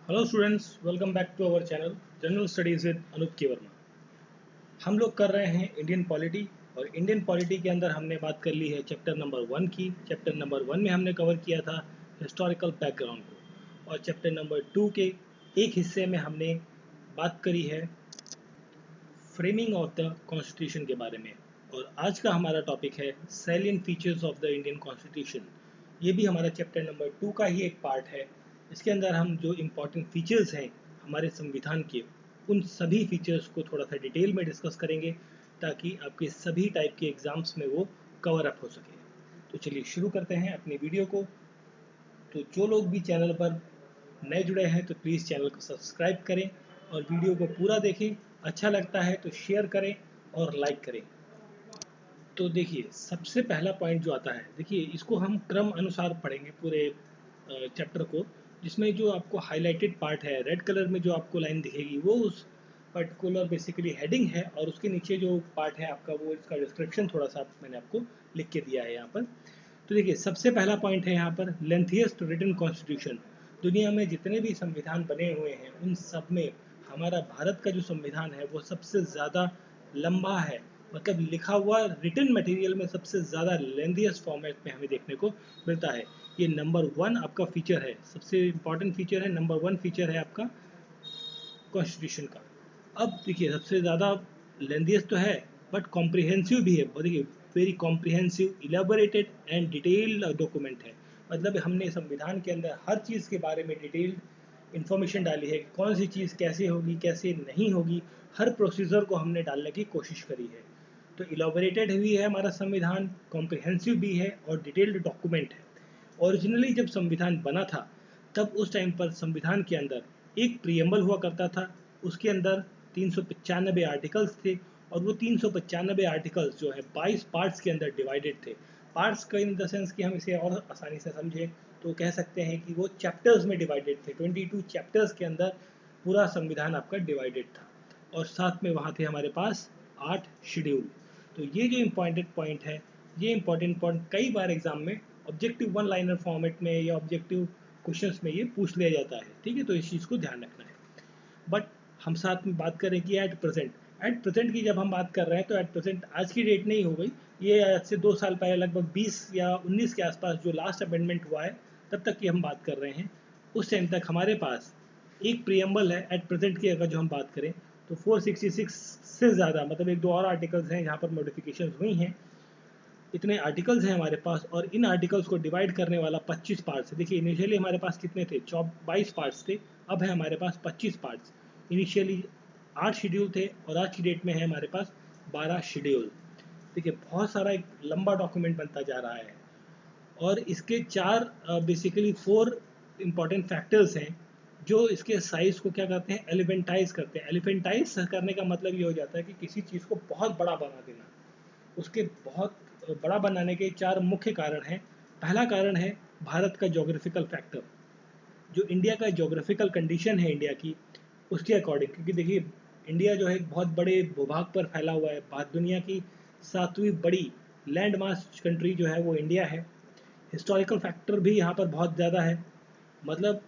Hello students, welcome back to our channel general studies with Anoop K Verma. हम लोग कर रहे हैं इंडियन पॉलिटी। और इंडियन पॉलिटी के अंदर हमने बात कर ली है चैप्टर नंबर 1 की। चैप्टर नंबर 1 में हमने कवर किया था हिस्टोरिकल बैकग्राउंड को, और चैप्टर नंबर 2 के एक हिस्से में हमने बात करी है फ्रेमिंग ऑफ द कॉन्स्टिट्यूशन के बारे में। और आज का हमारा टॉपिक है salient features of the Indian constitution. ये भी हमारा चैप्टर नंबर 2 का ही एक पार्ट है। इसके अंदर हम जो इम्पोर्टेंट फीचर्स हैं हमारे संविधान के, उन सभी फीचर्स को थोड़ा सा डिटेल में डिस्कस करेंगे ताकि आपके सभी टाइप के एग्जाम्स में वो कवर अप हो सके। तो चलिए शुरू करते हैं अपनी वीडियो को। तो जो लोग भी चैनल पर नए जुड़े हैं तो प्लीज़ चैनल को सब्सक्राइब करें और वीडियो को पूरा देखें। अच्छा लगता है तो शेयर करें और लाइक करें। तो देखिए, सबसे पहला पॉइंट जो आता है, देखिए इसको हम क्रम अनुसार पढ़ेंगे पूरे चैप्टर को, जिसमें जो आपको हाईलाइटेड पार्ट है रेड कलर में जो आपको लाइन दिखेगी वो उस पर्टिकुलर बेसिकली हेडिंग है, और उसके नीचे जो पार्ट है आपका वो इसका डिस्क्रिप्शन थोड़ा सा मैंने आपको लिख के दिया है यहाँ पर। तो देखिए, सबसे पहला पॉइंट है यहाँ पर लेंथिएस्ट रिटन कॉन्स्टिट्यूशन। दुनिया में जितने भी संविधान बने हुए हैं उन सब में हमारा भारत का जो संविधान है वो सबसे ज़्यादा लंबा है। मतलब लिखा हुआ रिटन मटेरियल में सबसे ज़्यादा लेंथिएस्ट फॉर्मेट में हमें देखने को मिलता है। ये नंबर 1 आपका फीचर है, सबसे इम्पॉर्टेंट फीचर है, नंबर 1 फीचर है आपका कॉन्स्टिट्यूशन का। अब देखिए, सबसे ज़्यादा लेंथिएस्ट तो है बट कॉम्प्रिहेंसिव भी है। देखिए, very comprehensive, elaborated and detailed document है। मतलब हमने संविधान के अंदर हर चीज़ के बारे में डिटेल्ड इंफॉर्मेशन डाली है, कौन सी चीज़ कैसे होगी कैसे नहीं होगी, हर प्रोसीजर को हमने डालने की कोशिश करी है। तो इलेबोरेटेड भी है हमारा संविधान, कॉम्प्रिहेंसिव भी है और डिटेल्ड डॉक्यूमेंट है। ओरिजिनली जब संविधान बना था तब उस टाइम पर संविधान के अंदर एक प्रियम्बल हुआ करता था। उसके अंदर 395 आर्टिकल्स थे, और वो 395 आर्टिकल्स जो है 22 पार्ट्स के अंदर डिवाइडेड थे। पार्ट्स का इन द सेंस कि हम इसे और आसानी से समझें तो कह सकते हैं कि वो चैप्टर्स में डिवाइडेड थे। 22 चैप्टर्स के अंदर पूरा संविधान आपका डिवाइडेड था, और साथ में वहाँ थे हमारे पास 8 शेड्यूल। तो ये जो इम्पॉर्टेंट पॉइंट है, ये इम्पॉर्टेंट पॉइंट कई बार एग्जाम में ऑब्जेक्टिव 1 लाइनर फॉर्मेट में या ऑब्जेक्टिव क्वेश्चंस में ये पूछ लिया जाता है। ठीक है, तो इस चीज़ को ध्यान रखना है। बट हम साथ में बात करें कि एट प्रेजेंट की जब हम बात कर रहे हैं तो एट प्रेजेंट आज की डेट नहीं हो गई। ये आज से 2 साल पहले लगभग 20 या 19 के आसपास जो लास्ट अमेंडमेंट हुआ है तब तक की हम बात कर रहे हैं। उस टाइम तक हमारे पास एक प्रियम्बल है एट प्रेजेंट की। अगर जो हम बात करें तो 466 से ज़्यादा, मतलब एक दो और आर्टिकल्स हैं जहाँ पर मॉडिफिकेशन हुई हैं। इतने आर्टिकल्स हैं हमारे पास, और इन आर्टिकल्स को डिवाइड करने वाला 25 पार्ट्स है। देखिए, इनिशियली हमारे पास कितने थे, 22 पार्ट्स थे, अब है हमारे पास 25 पार्ट्स। इनिशियली 8 शेड्यूल थे और आज की डेट में है हमारे पास 12 शेड्यूल। देखिए, बहुत सारा एक लंबा डॉक्यूमेंट बनता जा रहा है, और इसके चार बेसिकली 4 इम्पॉर्टेंट फैक्टर्स हैं जो इसके साइज को क्या करते हैं, एलिफेंटाइज करते हैं। एलिफेंटाइज करने का मतलब ये हो जाता है कि किसी चीज़ को बहुत बड़ा बना देना। उसके बहुत बड़ा बनाने के 4 मुख्य कारण हैं। पहला कारण है भारत का जोग्राफिकल फैक्टर, जो इंडिया का जोग्राफिकल कंडीशन है इंडिया की, उसके अकॉर्डिंग। क्योंकि देखिए, इंडिया जो है एक बहुत बड़े भूभाग पर फैला हुआ है। भारत दुनिया की 7वीं बड़ी लैंड मास कंट्री जो है वो इंडिया है। हिस्टोरिकल फैक्टर भी यहाँ पर बहुत ज़्यादा है। मतलब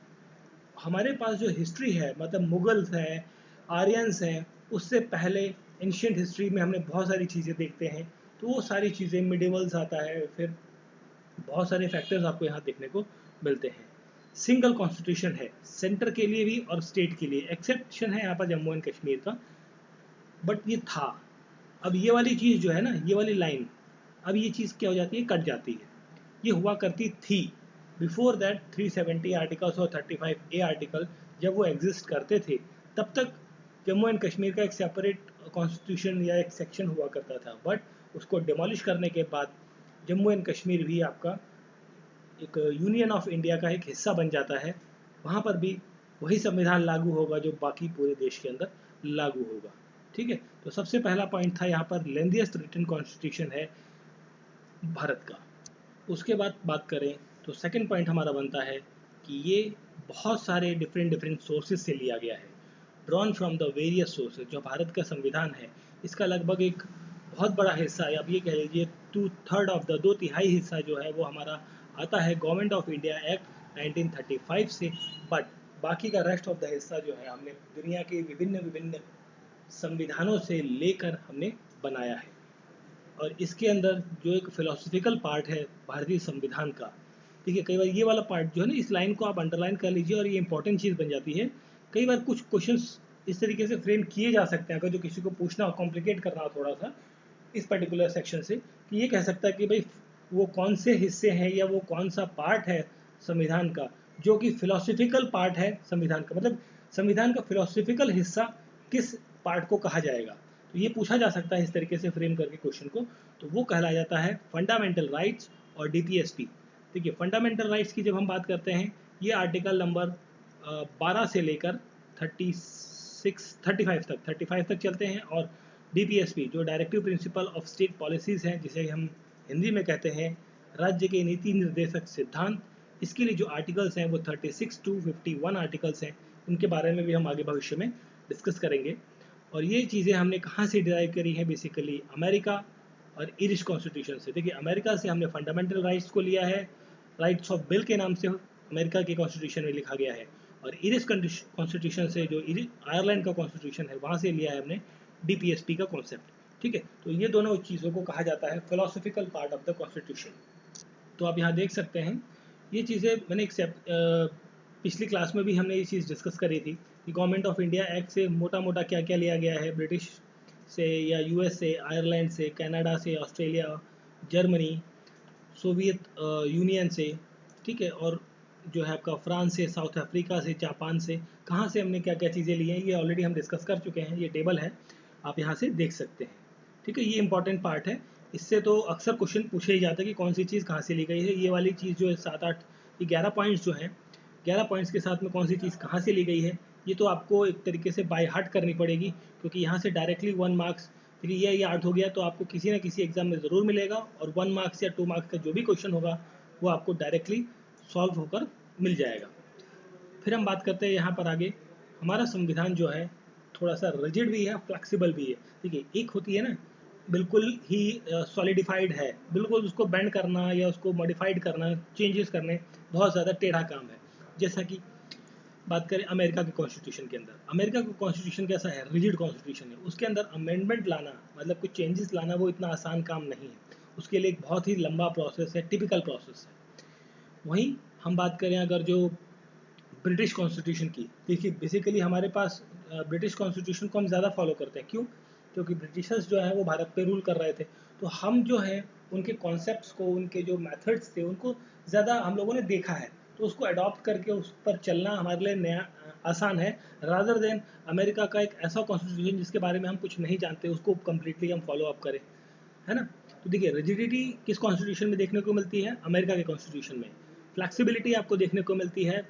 हमारे पास जो हिस्ट्री है, मतलब मुगल्स हैं, आर्यंस हैं, उससे पहले एंशियंट हिस्ट्री में हमने बहुत सारी चीज़ें देखते हैं। तो वो सारी चीज़ें, मिडिवल्स आता है, फिर बहुत सारे फैक्टर्स आपको यहाँ देखने को मिलते हैं। सिंगल कॉन्स्टिट्यूशन है सेंटर के लिए भी और स्टेट के लिए। एक्सेप्शन है यहाँ पर जम्मू एंड कश्मीर का, बट ये था। अब ये वाली चीज़ जो है ना, ये वाली लाइन, अब ये चीज़ क्या हो जाती है, कट जाती है। ये हुआ करती थी बिफोर दैट 370 आर्टिकल्स और 35A आर्टिकल जब वो एग्जिस्ट करते थे, तब तक जम्मू एंड कश्मीर का एक सेपरेट कॉन्स्टिट्यूशन या एक सेक्शन हुआ करता था। बट उसको डिमोलिश करने के बाद जम्मू एंड कश्मीर भी आपका एक यूनियन ऑफ इंडिया का एक हिस्सा बन जाता है। वहाँ पर भी वही संविधान लागू होगा जो बाकी पूरे देश के अंदर लागू होगा। ठीक है, तो सबसे पहला पॉइंट था यहाँ पर लेंथिएस्ट रिटन कॉन्स्टिट्यूशन है भारत का। उसके बाद बात करें तो सेकंड पॉइंट हमारा बनता है कि ये बहुत सारे डिफरेंट डिफरेंट सोर्सेज से लिया गया है, drawn from the various sources. जो भारत का संविधान है इसका लगभग एक बहुत बड़ा हिस्सा, या आप ये कह लीजिए 2/3 ऑफ द 2/3 हिस्सा जो है वो हमारा आता है गवर्नमेंट ऑफ इंडिया एक्ट 1935 से। बट बाकी का रेस्ट ऑफ द हिस्सा जो है हमने दुनिया के विभिन्न विभिन्न संविधानों से लेकर हमने बनाया है। और इसके अंदर जो एक फिलोसफिकल पार्ट है भारतीय संविधान का, देखिए कई बार ये वाला पार्ट जो है ना, इस लाइन को आप अंडरलाइन कर लीजिए और ये इंपॉर्टेंट चीज़ बन जाती है। कई बार कुछ क्वेश्चंस इस तरीके से फ्रेम किए जा सकते हैं, अगर जो किसी को पूछना हो, कॉम्प्लिकेट करना हो थोड़ा सा इस पर्टिकुलर सेक्शन से, कि ये कह सकता है कि भाई वो कौन से हिस्से हैं या वो कौन सा पार्ट है संविधान का जो कि फिलोसफिकल पार्ट है संविधान का, मतलब संविधान का फिलोसफिकल हिस्सा किस पार्ट को कहा जाएगा। तो ये पूछा जा सकता है इस तरीके से फ्रेम करके क्वेश्चन को, तो वो कहला जाता है फंडामेंटल राइट्स और डीपीएसपी। देखिए फंडामेंटल राइट्स की जब हम बात करते हैं, ये आर्टिकल नंबर 12 से लेकर 35 तक चलते हैं। और डीपीएसपी जो directive principle of state policies हैं, जिसे हम हिंदी में कहते हैं राज्य के नीति निर्देशक सिद्धांत, इसके लिए जो आर्टिकल्स हैं वो 36 to 51 आर्टिकल्स हैं। उनके बारे में भी हम आगे भविष्य में डिस्कस करेंगे। और ये चीज़ें हमने कहाँ से डिराइव करी हैं, बेसिकली अमेरिका और इरिश कॉन्स्टिट्यूशन से। देखिए अमेरिका से हमने फंडामेंटल राइट्स को लिया है, राइट्स ऑफ बिल के नाम से अमेरिका के कॉन्स्टिट्यूशन में लिखा गया है। और इरिश कॉन्स्टिट्यूशन से जो आयरलैंड का कॉन्स्टिट्यूशन है वहाँ से लिया है हमने डीपीएसपी का कॉन्सेप्ट। ठीक है, तो ये दोनों चीज़ों को कहा जाता है philosophical part of the constitution. तो आप यहाँ देख सकते हैं ये चीज़ें मैंने पिछली क्लास में भी हमने ये चीज़ डिस्कस करी थी कि गवर्नमेंट ऑफ इंडिया एक्ट से मोटा मोटा क्या क्या लिया गया है, ब्रिटिश से या यूएस से, आयरलैंड से, कनाडा से, ऑस्ट्रेलिया, जर्मनी, सोवियत यूनियन से, ठीक है, और जो है आपका फ्रांस से, साउथ अफ्रीका से, जापान से, कहाँ से हमने क्या क्या चीज़ें ली हैं ये ऑलरेडी हम डिस्कस कर चुके हैं। ये टेबल है, आप यहाँ से देख सकते हैं। ठीक है, ये इंपॉर्टेंट पार्ट है। इससे तो अक्सर क्वेश्चन पूछे ही जाते हैं कि कौन सी चीज़ कहाँ से ली गई है। ये वाली चीज़ जो है 7-8 ये 11 पॉइंट्स जो हैं, 11 पॉइंट्स के साथ में कौन सी चीज़ कहाँ से ली गई है ये तो आपको एक तरीके से बाय हार्ट करनी पड़ेगी, क्योंकि यहाँ से डायरेक्टली 1 मार्क्स, देखिए ये याद हो गया तो आपको किसी न किसी एग्जाम में ज़रूर मिलेगा। और 1 मार्क्स या 2 मार्क्स का जो भी क्वेश्चन होगा वो आपको डायरेक्टली सॉल्व होकर मिल जाएगा। फिर हम बात करते हैं यहाँ पर आगे, हमारा संविधान जो है थोड़ा सा रिजिड भी है, फ्लेक्सिबल भी है। देखिए एक होती है ना बिल्कुल ही सॉलिडिफाइड है, बिल्कुल उसको बेंड करना या उसको मॉडिफाइड करना, चेंजेस करने बहुत ज़्यादा टेढ़ा काम है। जैसा कि बात करें अमेरिका के कॉन्स्टिट्यूशन के अंदर, अमेरिका का कॉन्स्टिट्यूशन कैसा है, रिजिड कॉन्स्टिट्यूशन है। उसके अंदर अमेंडमेंट लाना, मतलब कुछ चेंजेस लाना, वो इतना आसान काम नहीं है। उसके लिए एक बहुत ही लंबा प्रोसेस है, टिपिकल प्रोसेस है। वहीं हम बात करें अगर जो ब्रिटिश कॉन्स्टिट्यूशन की, देखिए बेसिकली हमारे पास ब्रिटिश कॉन्स्टिट्यूशन को हम ज़्यादा फॉलो करते हैं। क्यों? क्योंकि ब्रिटिशर्स जो है वो भारत पे रूल कर रहे थे, तो हम जो है उनके कॉन्सेप्ट्स को, उनके जो मेथड्स थे उनको ज़्यादा हम लोगों ने देखा है, तो उसको अडॉप्ट करके उस पर चलना हमारे लिए नया आसान है, रादर देन अमेरिका का एक ऐसा कॉन्स्टिट्यूशन जिसके बारे में हम कुछ नहीं जानते उसको कम्प्लीटली हम फॉलो अप करें, है ना। तो देखिए रिजिडिटी किस कॉन्स्टिट्यूशन में देखने को मिलती है, अमेरिका के कॉन्स्टिट्यूशन में। फ्लेक्सिबिलिटी आपको देखने को मिलती है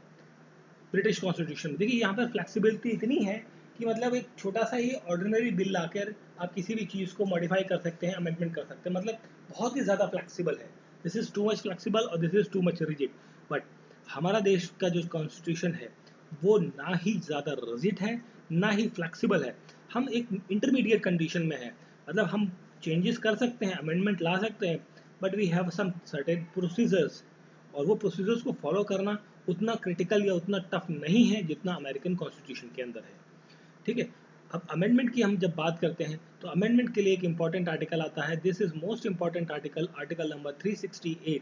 ब्रिटिश कॉन्स्टिट्यूशन में। देखिए यहाँ पर फ्लेक्सिबिलिटी इतनी है कि मतलब एक छोटा सा ही ऑर्डिनरी बिल लाकर आप किसी भी चीज़ को मॉडिफाई कर सकते हैं, अमेंडमेंट कर सकते हैं, मतलब बहुत ही ज़्यादा फ्लेक्सिबल है। This is too much flexible और this is too much rigid. But हमारा देश का जो कॉन्स्टिट्यूशन है वो ना ही ज़्यादा रिजिड है ना ही फ्लेक्सिबल है, हम एक इंटरमीडिएट कंडीशन में है। मतलब हम चेंजेस कर सकते हैं, अमेंडमेंट ला सकते हैं, but we have some certain procedures, और वो प्रोसीजर्स को फॉलो करना उतना क्रिटिकल या उतना टफ नहीं है जितना अमेरिकन कॉन्स्टिट्यूशन के अंदर है। ठीक है, अब अमेंडमेंट की हम जब बात करते हैं तो अमेंडमेंट के लिए एक इंपॉर्टेंट आर्टिकल आता है, this is most important article, article number 368।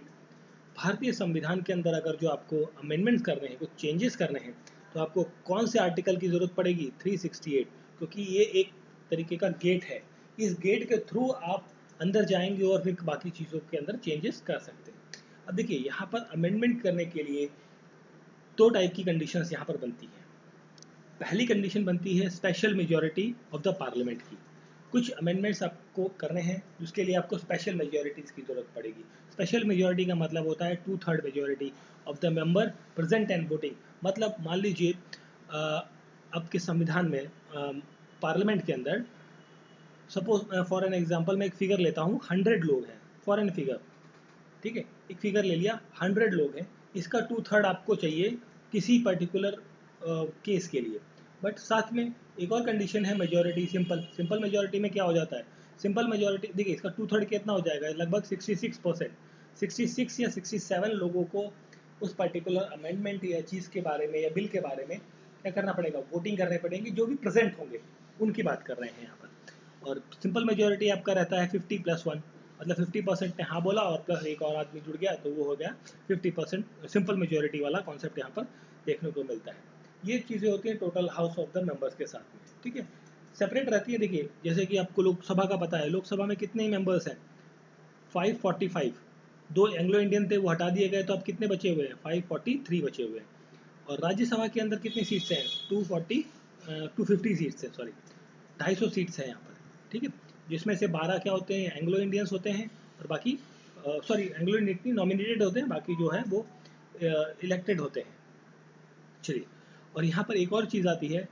भारतीय संविधान के अंदर अगर जो आपको अमेंडमेंट्स करने हैं, कुछ चेंजेस करने हैं, तो आपको कौन से आर्टिकल की ज़रूरत पड़ेगी, 368, क्योंकि ये एक तरीके का गेट है। इस गेट के थ्रू आप अंदर जाएंगे और फिर बाकी चीज़ों के अंदर चेंजेस कर सकते हैं। अब देखिए यहाँ पर अमेंडमेंट करने के लिए दो टाइप की कंडीशंस यहाँ पर बनती हैं। पहली कंडीशन बनती है special majority of the parliament की। कुछ अमेंडमेंट्स आपको करने हैं जिसके लिए आपको स्पेशल मेजॉरिटीज़ की ज़रूरत पड़ेगी। स्पेशल मेजॉरिटी का मतलब होता है 2/3 majority of the member present and voting. मतलब मान लीजिए आपके संविधान में पार्लियामेंट के अंदर सपोज फॉर एन एग्जांपल मैं एक फिगर लेता हूँ, 100 लोग हैं, फॉर एन फिगर, ठीक है, एक फिगर ले लिया, 100 लोग हैं, इसका 2/3 आपको चाहिए किसी पर्टिकुलर केस के लिए। बट साथ में एक और कंडीशन है मेजॉरिटी, सिंपल मेजॉरिटी में क्या हो जाता है, सिंपल मेजॉरिटी देखिए इसका 2/3 कितना हो जाएगा, लगभग 66%, 66 या 67 लोगों को उस पर्टिकुलर अमेंडमेंट या चीज़ के बारे में या बिल के बारे में क्या करना पड़ेगा, वोटिंग करने पड़ेंगी, जो भी प्रेजेंट होंगे उनकी बात कर रहे हैं यहाँ पर। और सिंपल मेजोरिटी आपका रहता है 50+1, मतलब 50% ने हाँ बोला और प्लस एक और आदमी जुड़ गया तो वो हो गया 50%। सिंपल मेजोरिटी वाला कॉन्सेप्ट यहाँ पर देखने को मिलता है। ये चीज़ें होती हैं total house of the members के साथ में, ठीक है। सेपरेट रहती है, देखिए जैसे कि आपको लोकसभा का पता है, लोकसभा में कितने मेंबर्स हैं, 545। दो एंग्लो इंडियन थे वो हटा दिए गए, तो अब कितने बचे हुए हैं, 543 बचे हुए हैं। और राज्यसभा के अंदर कितनी सीट्स हैं, 250 सीट्स हैं, सॉरी 250 सीट्स हैं यहाँ पर, ठीक है। जिसमें से 12 क्या होते हैं, एंग्लो इंडियंस होते हैं, और बाकी सॉरी एंग्लो इंडियन नॉमिनेटेड होते हैं, बाकी जो है वो इलेक्टेड होते हैं। चलिए, और यहाँ पर एक और चीज़ आती है,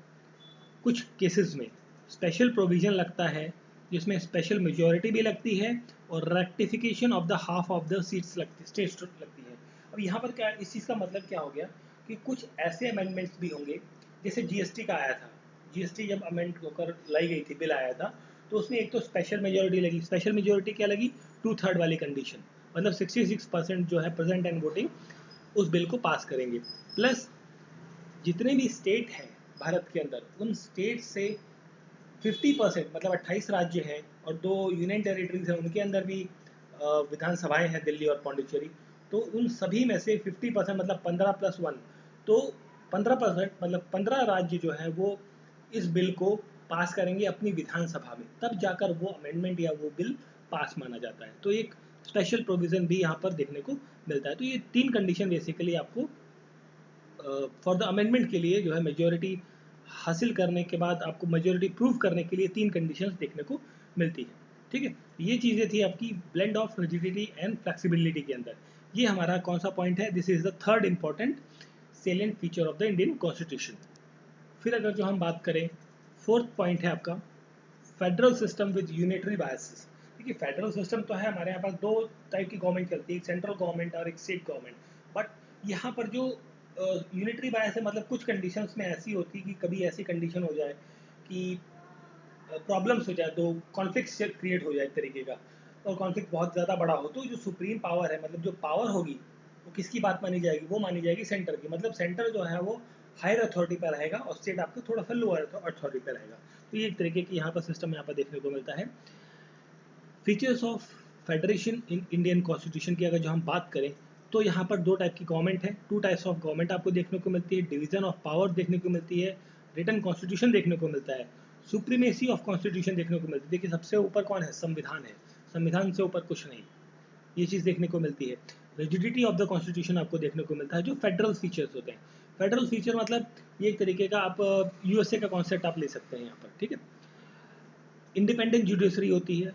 कुछ केसेस में स्पेशल प्रोविजन लगता है जिसमें स्पेशल मेजॉरिटी भी लगती है और rectification of the half of the seats states लगती है। अब यहाँ पर क्या, इस चीज़ का मतलब क्या हो गया कि कुछ ऐसे अमेंडमेंट्स भी होंगे, जैसे जीएसटी का आया था, जीएसटी जब अमेंड होकर लाई गई थी, बिल आया था, तो उसमें एक तो स्पेशल मेजोरिटी लगी। स्पेशल मेजोरिटी क्या लगी, 2/3 वाली कंडीशन, मतलब 66% जो है प्रेजेंट एंड वोटिंग उस बिल को पास करेंगे। प्लस जितने भी स्टेट हैं भारत के अंदर, उन स्टेट से 50%, मतलब 28 राज्य हैं और 2 यूनियन टेरिटरीज हैं, उनके अंदर भी विधानसभाएं हैं, दिल्ली और पौंडीचेरी। तो उन सभी में से 50%, मतलब 15+1, तो 15%, मतलब 15 राज्य जो है वो इस बिल को पास करेंगे अपनी विधानसभा में, तब जाकर वो अमेंडमेंट या वो बिल पास माना जाता है। तो एक स्पेशल प्रोविज़न भी यहाँ पर देखने को मिलता है। तो ये 3 कंडीशन बेसिकली आपको फॉर द अमेंडमेंट के लिए जो है, मेजॉरिटी हासिल करने के बाद आपको मेजॉरिटी प्रूव करने के लिए 3 कंडीशंस देखने को मिलती है, ठीक है। ये चीज़ें थी आपकी blend of rigidity and flexibility के अंदर। ये हमारा कौन सा पॉइंट है, this is the third important salient feature of the Indian constitution. फिर अगर जो हम बात करें, फोर्थ पॉइंट है आपका federal system with unitary biases. देखिए फेडरल सिस्टम तो है, हमारे यहाँ पास 2 टाइप की गवर्नमेंट चलती है, एक सेंट्रल गवर्नमेंट और एक स्टेट गवर्नमेंट। बट यहाँ पर जो यूनिटरी बायस है, मतलब कुछ कंडीशंस में ऐसी होती है कि कभी ऐसी कंडीशन हो जाए कि प्रॉब्लम्स हो जाए, तो कॉन्फ्लिक्ट क्रिएट हो जाए एक तरीके का, और कॉन्फ्लिक्ट बहुत ज़्यादा बड़ा हो, तो जो सुप्रीम पावर है, मतलब जो पावर होगी वो किसकी बात मानी जाएगी, वो मानी जाएगी सेंटर की। मतलब सेंटर जो है वो हायर अथॉरिटी पर रहेगा और स्टेट आपका थोड़ा सा लोअर अथॉरिटी पर रहेगा। तो ये एक तरीके की यहाँ पर सिस्टम यहाँ पर देखने को मिलता है। Features of federation in Indian constitution की अगर जो हम बात करें, तो यहाँ पर 2 टाइप की गवर्नमेंट है, 2 टाइप्स ऑफ गवर्नमेंट आपको देखने को मिलती है, डिवीजन ऑफ पावर देखने को मिलती है, रिटन कॉन्स्टिट्यूशन देखने को मिलता है, सुप्रीमेसी ऑफ कॉन्स्टिट्यूशन देखने को मिलती है। देखिए सबसे ऊपर कौन है, संविधान है, संविधान से ऊपर कुछ नहीं, ये चीज़ देखने को मिलती है। रिजिडिटी ऑफ द कॉन्स्टिट्यूशन आपको देखने को मिलता है, जो फेडरल फीचर्स होते हैं। फेडरल फीचर मतलब ये एक तरीके का आप यूएसए का कॉन्सेप्ट आप ले सकते हैं यहाँ पर, ठीक है। इंडिपेंडेंट जुडिशरी होती है,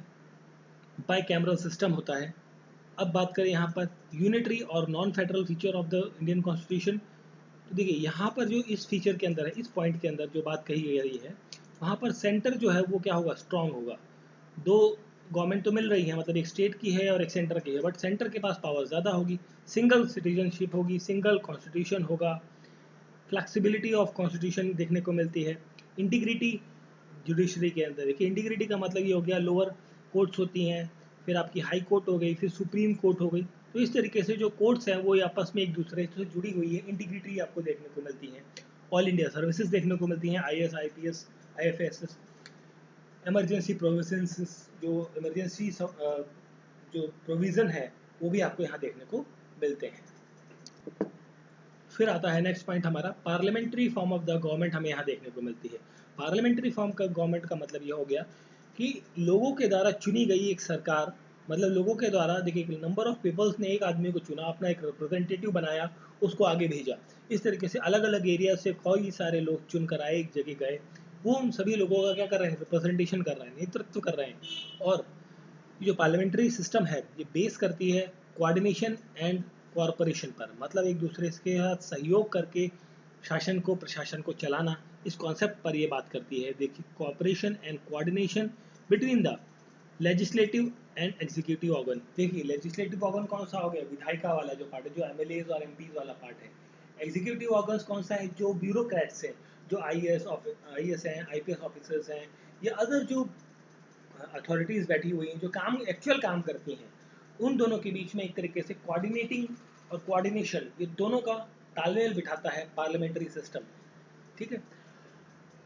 बाई कैमरल सिस्टम होता है। अब बात करें यहाँ पर यूनिटरी और non federal feature of the Indian constitution, तो देखिए यहाँ पर जो इस फीचर के अंदर है, इस पॉइंट के अंदर जो बात कही गई है, वहाँ पर सेंटर जो है वो क्या होगा, स्ट्रांग होगा। 2 गवर्नमेंट तो मिल रही है, मतलब एक स्टेट की है और एक सेंटर की है, बट सेंटर के पास पावर ज़्यादा होगी, सिंगल सिटीजनशिप होगी, सिंगल कॉन्स्टिट्यूशन होगा, फ्लेक्सिबिलिटी ऑफ कॉन्स्टिट्यूशन देखने को मिलती है। इंटीग्रिटी जुडिशरी के अंदर, देखिए इंटीग्रिटी का मतलब ये हो गया, लोअर कोर्ट्स होती हैं, फिर आपकी हाई कोर्ट हो गई, फिर सुप्रीम कोर्ट हो गई, तो इस तरीके से जो कोर्ट्स हैं वो आपस में एक दूसरे से जुड़ी हुई है, इंटीग्रिटी आपको देखने को मिलती है। ऑल इंडिया सर्विसेज देखने को मिलती हैं, IAS, IPS, IFS, emergency provisions, जो इमरजेंसी जो प्रोविज़न है वो भी आपको यहाँ देखने को मिलते हैं। फिर आता है नेक्स्ट पॉइंट हमारा, parliamentary form of the government हमें यहाँ देखने को मिलती है। पार्लियामेंट्री फॉर्म का गवर्नमेंट का मतलब ये हो गया कि लोगों के द्वारा चुनी गई एक सरकार, मतलब लोगों के द्वारा, देखिए नंबर ऑफ पीपल्स ने एक आदमी को चुना, अपना एक रिप्रेजेंटेटिव बनाया, उसको आगे भेजा। इस तरीके से अलग अलग एरिया से कई सारे लोग चुन कर आए, एक जगह गए, वो उन सभी लोगों का क्या कर रहे हैं, रिप्रेजेंटेशन कर रहे हैं, नेतृत्व कर रहे हैं। और जो पार्लियामेंट्री सिस्टम है ये बेस करती है कोऑर्डिनेशन एंड कॉरपोरेशन पर, मतलब एक दूसरे के साथ सहयोग करके शासन को, प्रशासन को चलाना, इस कॉन्सेप्ट पर ये बात करती है। देखिए cooperation and coordination between the legislative and executive organ. देखिए लेजिस्लेटिव ऑर्गन कौन सा हो गया, विधायिका वाला जो पार्ट है, जो एमएलए और एमपीज वाला पार्ट है। एग्जीक्यूटिव ऑर्गन्स कौन सा है, जो ब्यूरोक्रेट्स हैं, जो आईएएस हैं, आईपीएस ऑफिसर्स हैं, या अदर जो अथॉरिटीज़ बैठी हुई हैं जो काम एक्चुअल काम करती हैं, उन दोनों के बीच में एक तरीके से कोऑर्डिनेटिंग और कोऑर्डिनेशन, ये दोनों का तालमेल बिठाता है पार्लियामेंट्री सिस्टम। ठीक है,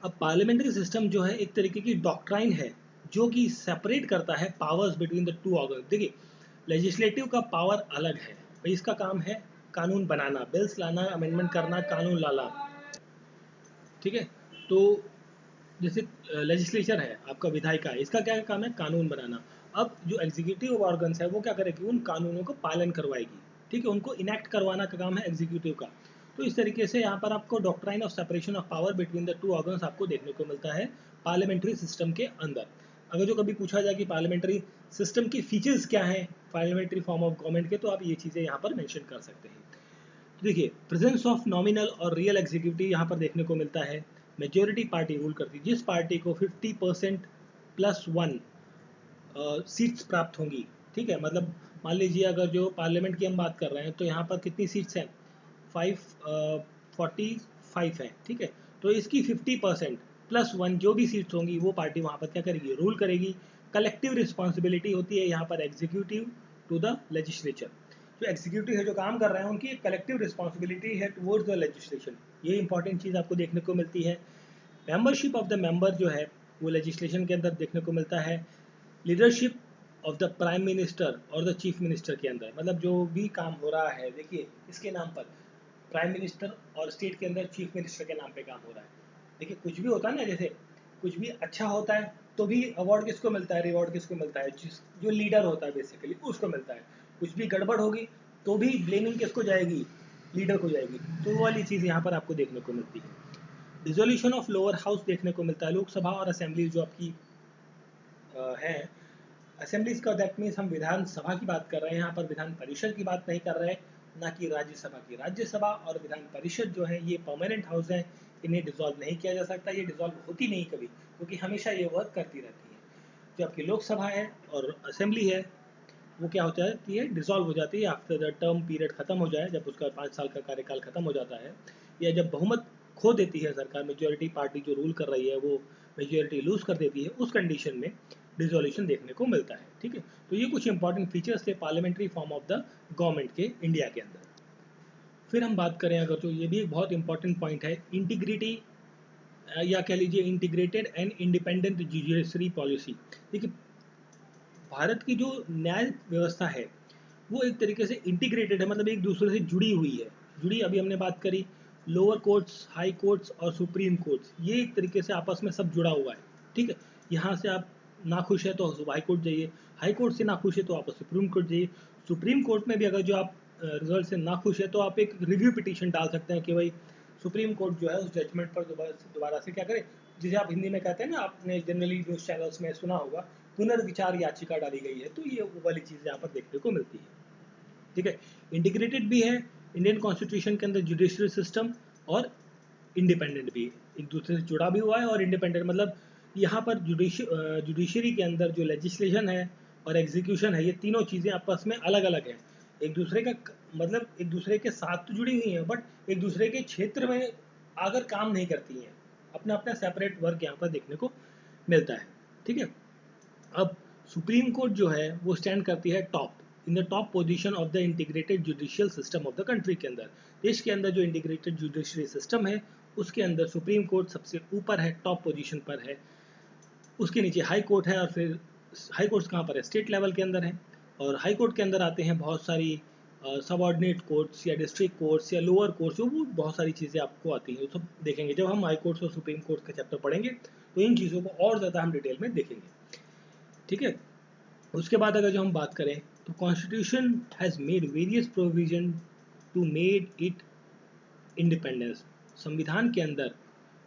अब पार्लियामेंट्री सिस्टम जो है एक तरीके की डॉक्ट्राइन है जो कि सेपरेट करता है powers between the two organ. देखिए, लेजिस्लेटिव का पावर अलग है, भाई इसका काम है कानून बनाना, बिल्स लाना, अमेंडमेंट करना, कानून लाना। ठीक है, तो जैसे लेजिस्लेचर है आपका, विधायिका है, इसका क्या काम है, कानून बनाना। अब जो एग्जीक्यूटिव ऑर्गन्स है वो क्या करेगी, उन कानूनों को पालन करवाएगी। ठीक है, उनको इनेक्ट करवाना का काम है एग्जीक्यूटिव का। तो इस तरीके से यहाँ पर आपको doctrine of separation of power between the two organs आपको देखने को मिलता है पार्लियामेंट्री सिस्टम के अंदर। अगर जो कभी पूछा जाए कि पार्लियामेंट्री सिस्टम की फीचर्स क्या हैं पार्लियामेंट्री फॉर्म ऑफ गवर्नमेंट के, तो आप ये चीज़ें यहाँ पर मेंशन कर सकते हैं। तो देखिए, प्रेजेंस ऑफ नॉमिनल और रियल एग्जीक्यूटिव यहाँ पर देखने को मिलता है। मेजोरिटी पार्टी रूल करती है, जिस पार्टी को 50% प्लस 1 सीट्स प्राप्त होंगी। ठीक है, मतलब मान लीजिए अगर जो पार्लियामेंट की हम बात कर रहे हैं तो यहाँ पर कितनी सीट्स हैं, 545 है। ठीक है, तो इसकी 50% प्लस 1 जो भी सीट्स होंगी वो पार्टी वहाँ पर क्या करेगी, रूल करेगी। कलेक्टिव रिस्पॉन्सिबिलिटी होती है यहाँ पर एग्जीक्यूटिव टू द लेजिस्लेचर। जो एग्जीक्यूटिव है, जो काम कर रहे हैं, उनकी एक कलेक्टिव रिस्पॉन्सिबिलिटी है टुवर्ड्स द लेजिस्लेशन। ये इंपॉर्टेंट चीज़ आपको देखने को मिलती है। मेंबरशिप ऑफ द मेंबर जो है वो लेजिस्लेशन के अंदर देखने को मिलता है। Leadership of the prime minister और द चीफ मिनिस्टर के अंदर, मतलब जो भी काम हो रहा है, देखिए इसके नाम पर प्राइम मिनिस्टर और स्टेट के अंदर चीफ मिनिस्टर के नाम पे काम हो रहा है। देखिए, कुछ भी होता है ना, जैसे कुछ भी अच्छा होता है तो भी अवार्ड किसको मिलता है, रिवॉर्ड किसको मिलता है, जो लीडर होता है बेसिकली उसको मिलता है। कुछ भी गड़बड़ होगी तो भी ब्लेमिंग किसको जाएगी, लीडर को जाएगी। तो वो वाली चीज़ यहाँ पर आपको देखने को मिलती है। डिसोल्यूशन ऑफ लोअर हाउस देखने को मिलता है। लोकसभा और असेंबली जो आपकी है, असेंबलीज का, दैट मीन्स हम विधानसभा की बात कर रहे हैं, यहाँ पर विधान परिषद की बात नहीं कर रहे हैं, ना कि राज्यसभा की। राज्यसभा और विधान परिषद जो है ये परमानेंट हाउस है, इन्हें डिसॉल्व नहीं किया जा सकता, ये डिसॉल्व होती नहीं कभी, क्योंकि हमेशा ये वर्क करती रहती है। जो आपकी लोकसभा है और असेंबली है वो क्या हो जाती है, डिसॉल्व हो जाती है आफ्टर द टर्म पीरियड खत्म हो जाए, जब उसका 5 साल का कार्यकाल खत्म हो जाता है, या जब बहुमत खो देती है सरकार, मेजोरिटी पार्टी जो रूल कर रही है वो मेजोरिटी लूज कर देती है, उस कंडीशन में डिसोल्यूशन देखने को मिलता है। ठीक है, तो ये कुछ इंपॉर्टेंट फीचर्स थे parliamentary form of the government के इंडिया के अंदर। फिर हम बात करें अगर, तो ये भी एक बहुत इंपॉर्टेंट पॉइंट है, इंटीग्रिटी या कह लीजिए integrated and independent judiciary policy. देखिए, भारत की जो न्याय व्यवस्था है वो एक तरीके से इंटीग्रेटेड है, मतलब एक दूसरे से जुड़ी हुई है। जुड़ी, अभी हमने बात करी लोअर कोर्ट्स, हाई कोर्ट्स और सुप्रीम कोर्ट्स, ये एक तरीके से आपस में सब जुड़ा हुआ है। ठीक है, यहाँ से आप नाखुश है तो हाई कोर्ट जाइए, हाई कोर्ट से नाखुश है तो आप सुप्रीम कोर्ट जाइए, सुप्रीम कोर्ट में भी अगर जो आप रिजल्ट से नाखुश है तो आप एक रिव्यू पिटीशन डाल सकते हैं कि भाई सुप्रीम कोर्ट जो है उस जजमेंट पर दोबारा से क्या करे, जिसे आप हिंदी में कहते हैं ना, आपने जनरली न्यूज़ चैनल्स में सुना होगा, पुनर्विचार याचिका डाली गई है। तो ये वो वाली चीज़ यहाँ पर देखने को मिलती है। ठीक है, इंटीग्रेटेड भी है इंडियन कॉन्स्टिट्यूशन के अंदर जुडिशरी सिस्टम, और इंडिपेंडेंट भी, एक दूसरे से जुड़ा भी हुआ है और इंडिपेंडेंट, मतलब यहाँ पर जुडिशरी के अंदर जो लेजिस्लेशन है और एग्जीक्यूशन है, ये तीनों चीज़ें आपस में अलग अलग हैं। एक दूसरे का मतलब एक दूसरे के साथ तो जुड़ी हुई हैं, बट एक दूसरे के क्षेत्र में आकर काम नहीं करती हैं, अपना अपना सेपरेट वर्क यहाँ पर देखने को मिलता है। ठीक है, अब सुप्रीम कोर्ट जो है वो स्टैंड करती है top, in the top position of the integrated judicial system of the country के अंदर। देश के अंदर जो इंटीग्रेटेड जुडिशरी सिस्टम है उसके अंदर सुप्रीम कोर्ट सबसे ऊपर है, टॉप पोजीशन पर है। उसके नीचे हाई कोर्ट है, और फिर हाई कोर्ट्स कहाँ पर है, स्टेट लेवल के अंदर है। और हाई कोर्ट के अंदर आते हैं बहुत सारी सबऑर्डिनेट कोर्ट्स या डिस्ट्रिक्ट कोर्ट्स या लोअर कोर्ट्स, जो वो बहुत सारी चीज़ें आपको आती हैं, तो सब देखेंगे जब हम हाई कोर्ट्स और सुप्रीम कोर्ट का चैप्टर पढ़ेंगे, तो इन चीज़ों को और ज़्यादा हम डिटेल में देखेंगे। ठीक है, उसके बाद अगर जो हम बात करें तो constitution has made various provision to made it independence. संविधान के अंदर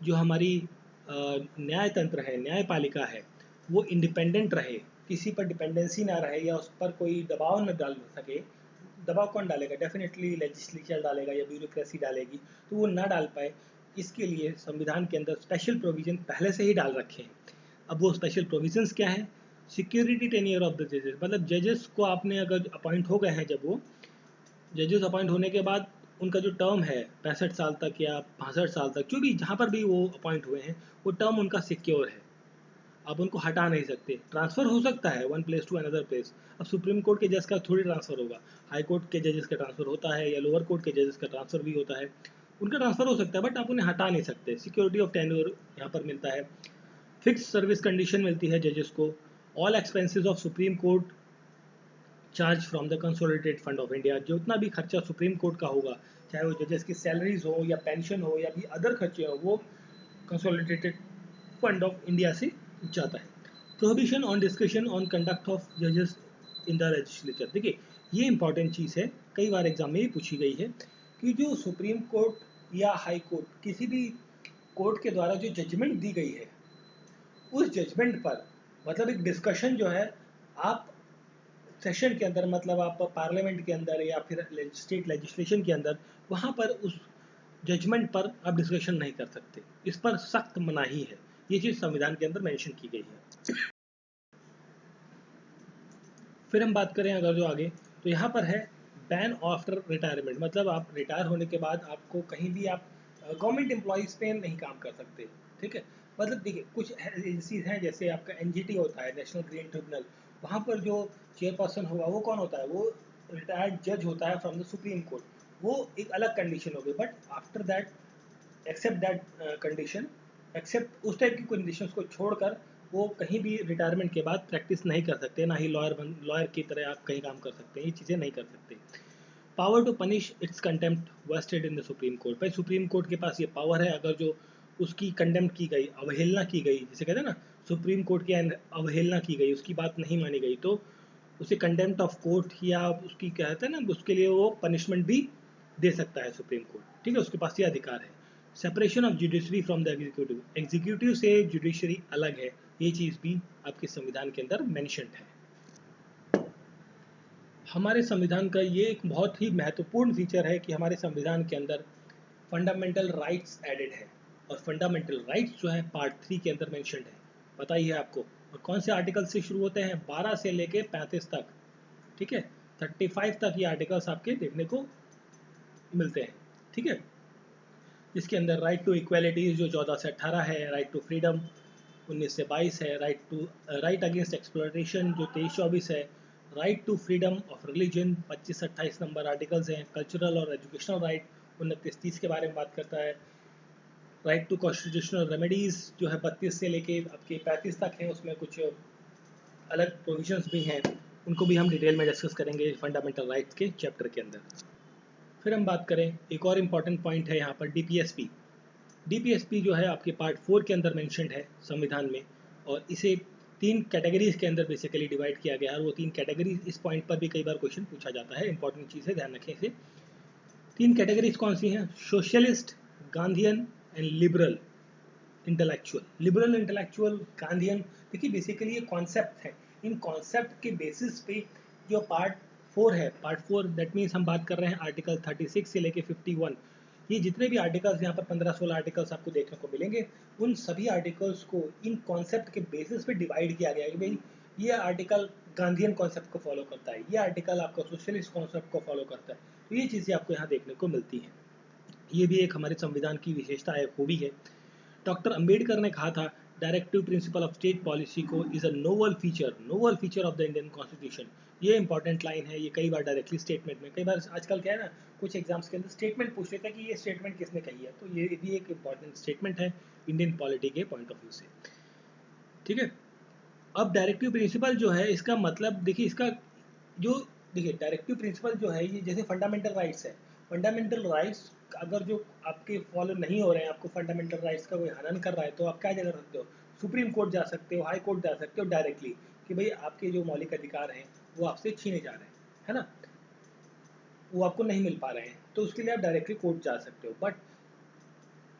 जो हमारी न्याय तंत्र है, न्यायपालिका है, वो इंडिपेंडेंट रहे, किसी पर डिपेंडेंसी ना रहे या उस पर कोई दबाव न डाल सके। दबाव कौन डालेगा, डेफिनेटली लेजिस्लेचर डालेगा या ब्यूरोक्रेसी डालेगी, तो वो ना डाल पाए, इसके लिए संविधान के अंदर स्पेशल प्रोविज़न पहले से ही डाल रखे हैं। अब वो स्पेशल प्रोविजंस क्या है, सिक्योरिटी टेन्योर ऑफ द जजेस, मतलब जजेस को आपने अगर अपॉइंट हो गए हैं, जब वो जजेस अपॉइंट होने के बाद उनका जो टर्म है 65 साल तक या 65 साल तक, जो भी जहाँ पर भी वो अपॉइंट हुए हैं, वो टर्म उनका सिक्योर है। आप उनको हटा नहीं सकते। ट्रांसफ़र हो सकता है one place to another place. अब सुप्रीम कोर्ट के जज का थोड़ी ट्रांसफ़र होगा, हाई कोर्ट के जजेस का ट्रांसफ़र होता है या लोअर कोर्ट के जजेस का ट्रांसफ़र भी होता है, उनका ट्रांसफ़र हो सकता है, बट आप उन्हें हटा नहीं सकते। सिक्योरिटी ऑफ टेन्योर यहाँ पर मिलता है, फिक्स सर्विस कंडीशन मिलती है जजेस को, all expenses of supreme court charge from the consolidated fund of India. जो उतना भी खर्चा सुप्रीम कोर्ट का होगा, चाहे वो जजेस की सैलरीज हो या पेंशन हो या भी अदर खर्चे हो, वो कंसोलिडेटेड फंड ऑफ इंडिया से जाता है। Prohibition on discussion on conduct of जजेस इन द लेजिस्लेचर। देखिए ये इंपॉर्टेंट चीज़ है, कई बार एग्जाम में भी पूछी गई है कि जो सुप्रीम कोर्ट या हाई कोर्ट किसी भी कोर्ट के द्वारा जो जजमेंट दी गई है, उस जजमेंट पर मतलब एक डिस्कशन जो है आप सेशन के अंदर, मतलब आप पार्लियामेंट के अंदर या फिर स्टेट लेजिस्लेशन के अंदर, वहाँ पर उस जजमेंट पर आप डिस्कशन नहीं कर सकते। इस पर सख्त मनाही है, ये चीज़ संविधान के अंदर मेंशन की गई है। फिर हम बात करें अगर जो आगे, तो यहाँ पर है बैन आफ्टर रिटायरमेंट, मतलब आप रिटायर होने के बाद आपको कहीं भी आप गवर्नमेंट एम्प्लॉयज़ पे नहीं काम कर सकते। ठीक है, मतलब देखिए कुछ एजेंसीज हैं, जैसे आपका एनजीटी होता है, नेशनल ग्रीन ट्रिब्यूनल, वहाँ पर जो चेयरपर्सन होगा वो कौन होता है, वो रिटायर्ड जज होता है फ्रॉम द सुप्रीम कोर्ट। वो एक अलग कंडीशन होगी, but after that except that condition, except उस टाइप की कंडीशंस को छोड़कर वो कहीं भी रिटायरमेंट के बाद प्रैक्टिस नहीं कर सकते, ना ही लॉयर की तरह आप कहीं काम कर सकते हैं, ये चीज़ें नहीं कर सकते। Power to punish its contempt vested in the supreme court. भाई सुप्रीम कोर्ट के पास ये पावर है, अगर जो उसकी कंटेम्प्ट की गई, अवहेलना की गई, जिसे कहते हैं ना सुप्रीम कोर्ट की अवहेलना की गई, उसकी बात नहीं मानी गई, तो उसे कंटेम्प्ट ऑफ कोर्ट या उसकी कहते हैं ना, उसके लिए वो पनिशमेंट भी दे सकता है सुप्रीम कोर्ट। ठीक है, उसके पास ये अधिकार है। Separation of judiciary from the executive, executive से जुडिशरी अलग है, ये चीज़ भी आपके संविधान के अंदर मेंशन्ड है। हमारे संविधान का ये एक बहुत ही महत्वपूर्ण फीचर है कि हमारे संविधान के अंदर फंडामेंटल राइट्स एडेड है, और फंडामेंटल राइट्स जो है पार्ट 3 के अंदर मेंशन्ड है। बताइए आपको, और कौन से आर्टिकल से शुरू होते हैं, 12 से लेके 35 तक। ठीक है, 35 तक ये आर्टिकल्स आपके देखने को मिलते हैं। ठीक है, जिसके अंदर राइट टू इक्वालिटी जो 14 से 18 है, राइट टू फ्रीडम 19 से 22 है, राइट अगेंस्ट एक्सप्लॉयटेशन जो 23-24 है, right to freedom of religion 25 से 28 नंबर आर्टिकल्स हैं, कल्चरल और एजुकेशनल राइट 29-30 के बारे में बात करता है, राइट टू कॉन्स्टिट्यूशनल रेमेडीज़ जो है 32 से लेके आपके 35 तक है, उसमें कुछ अलग प्रोविजंस भी हैं, उनको भी हम डिटेल में डिस्कस करेंगे फंडामेंटल राइट्स के चैप्टर के अंदर। फिर हम बात करें, एक और इम्पॉर्टेंट पॉइंट है यहाँ पर डीपीएसपी। डीपीएसपी जो है आपके पार्ट 4 के अंदर मेंशन्ड है संविधान में, और इसे 3 कैटेगरीज के अंदर बेसिकली डिवाइड किया गया है, और वो 3 कैटेगरीज, इस पॉइंट पर भी कई बार क्वेश्चन पूछा जाता है, इंपॉर्टेंट चीज़ है, ध्यान रखें इसे। 3 कैटेगरीज कौन सी हैं, socialist, Gandhian and liberal intellectual. Liberal intellectual, Gandhian, देखिए बेसिकली ये कॉन्सेप्ट है, इन कॉन्सेप्ट के बेसिस पे जो पार्ट 4 है, पार्ट 4 दैट मीन्स हम बात कर रहे हैं आर्टिकल 36 से लेके 51, ये जितने भी आर्टिकल्स यहाँ पर 15-16 आर्टिकल्स आपको देखने को मिलेंगे, उन सभी आर्टिकल्स को इन कॉन्सेप्ट के बेसिस पे डिवाइड किया गया है कि भाई ये आर्टिकल गांधीयन कॉन्सेप्ट को फॉलो करता है, ये आर्टिकल आपका सोशलिस्ट कॉन्सेप्ट को फॉलो करता है, तो ये चीज़ें आपको यहाँ देखने को मिलती हैं। ये भी एक हमारे संविधान की विशेषता है, खूबी है। डॉक्टर अंबेडकर ने कहा था, directive principle of state policy को is a novel feature of the Indian constitution. ये इंपॉर्टेंट लाइन है, ये कई बार डायरेक्टली स्टेटमेंट में, कई बार आजकल क्या है ना, कुछ एग्जाम्स के अंदर स्टेटमेंट पूछ लेते हैं कि ये स्टेटमेंट किसने कही है, तो ये भी एक इंपॉर्टेंट स्टेटमेंट है इंडियन पॉलिटी के पॉइंट ऑफ व्यू से। ठीक है, अब डायरेक्टिव प्रिंसिपल जो है, इसका मतलब देखिए, इसका जो देखिए डायरेक्टिव प्रिंसिपल जो है, ये जैसे फंडामेंटल राइट्स है, फंडामेंटल राइट्स अगर जो आपके फॉलो नहीं हो रहे हैं, आपको फंडामेंटल राइट्स का कोई हनन कर रहा है, तो आप क्या कर सकते हो, सुप्रीम कोर्ट जा सकते हो, हाई कोर्ट जा सकते हो डायरेक्टली, कि भाई आपके जो मौलिक अधिकार हैं वो आपसे छीने जा रहे हैं, है ना, वो आपको नहीं मिल पा रहे हैं, तो उसके लिए आप डायरेक्टली कोर्ट जा सकते हो। बट